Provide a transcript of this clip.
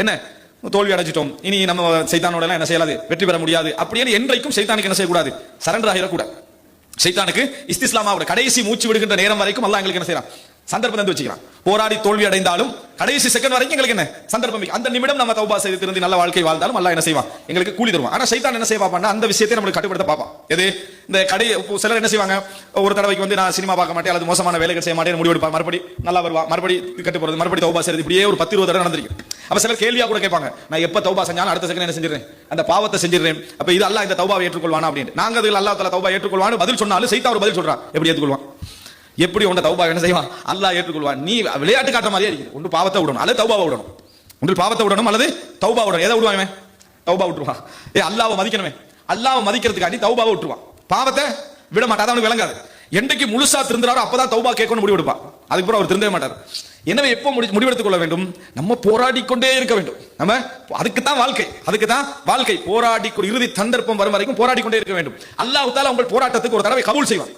என்ன தோல்வி அடைஞ்சிட்டோம், இனி நம்ம சைத்தானோட எல்லாம் என்ன செய்யலாது, வெற்றி பெற முடியாது அப்படின்னு என்றைக்கும் சைத்தானுக்கு என்ன செய்யக்கூடாது, சரண்டர் ஆகிடக்கூடாது. சைத்தானுக்கு இஸ்திஸ்லாமாவோட கடைசி மூச்சு விடுகின்ற நேரம் வரைக்கும் அல்லாஹ் எங்களுக்கு என்ன செய்யறான், சந்தர்ப்பம் தந்து வச்சுக்கிறான். போராடி தோல்வி அடைந்தாலும் கடைசி செகண்ட் வரைக்கும் எங்களுக்கு என்ன சந்தர்ப்பம், அந்த நிமிடம் நம்ம தௌபா செய்து திருந்தி நல்ல வாழ்க்கை வாழ்ந்தாலும் அல்லாஹ் என்ன செய்வான், எங்களுக்கு கூலி தருவான். ஆனா சைத்தான் என்ன செய்வான், அந்த விஷயத்தை நம்மளுக்கு கட்டுப்படுத்த பார்ப்பான். எது இந்த கடை சிலர் என்ன செய்வாங்க, ஒரு தடவைக்கு வந்து நான் சினிமா பார்க்க மாட்டேன் அல்லது மோசமான வேலைகள் செய்ய மாட்டேன் முடிவெடுப்பா, மறுபடி நல்லா வருவா, மறுபடி கட்டு போறது, மறுபடி தௌபா செய்யறது, இப்படியே ஒரு 10-20 தடவை நடந்திருக்கு. அப்ப சிலர் கேள்வியா கூட கேட்பாங்க, நான் எப்ப தௌபா செஞ்சாலும் அடுத்த செகண்ட் என்ன செஞ்சிடறேன், அந்த பாவத்தை செஞ்சிடறேன், அப்ப இது அல்லாஹ் இந்த தௌபாவை ஏற்றுக்கொள்வானா அப்படின்னு. நாங்க அதுல அல்லாஹ் தஆலா தௌபா ஏற்றுக்கொள்வான்னு பதில் சொன்னாலும் சைத்தான் ஒரு பதில் சொல்றான், எப்படி ஏற்றுக்கொள்வான், எப்படி உண்ட தௌபா என்ன செய்வான், அல்லாஹ் ஏற்றுக்கொள்வான். நீ விளையாட்டு காட்ட மாதிரியே இருக்கு, ஒன்று பாவத்தை விடணும் அல்லது தௌபாவை விடணும், ஒன்று பாவத்தை விடணும் அல்லது தௌபா விடணும். எதை விடுவான், தௌபா விட்டுருவான். அல்லாஹ்வை மதிக்கணுமே, அல்லாஹ்வை மதிக்கிறதுக்காண்டி தௌபாவை விட்டுருவான், பாவத்தை விட மாட்டான். அவனுக்கு விளங்காது. என்றைக்கு முழுசா திருந்துறாரோ அப்பதான் தௌபா கேட்கணும் முடிவெடுப்பான். அதுக்கப்புறம் அவர் திருந்தவே மாட்டார். எனவே எப்போ முடிவெடுத்துக் கொள்ள வேண்டும், நம்ம போராடிக்கொண்டே இருக்க வேண்டும். நம்ம அதுக்கு தான் வாழ்க்கை, அதுக்கு தான் வாழ்க்கை. போராடி இறுதி சந்தர்ப்பம் வரும் வரைக்கும் போராடிக்கொண்டே இருக்க வேண்டும். அல்லாஹ் தஆலா உங்கள் போராட்டத்துக்கு ஒரு தடவை கபூல் செய்வான்.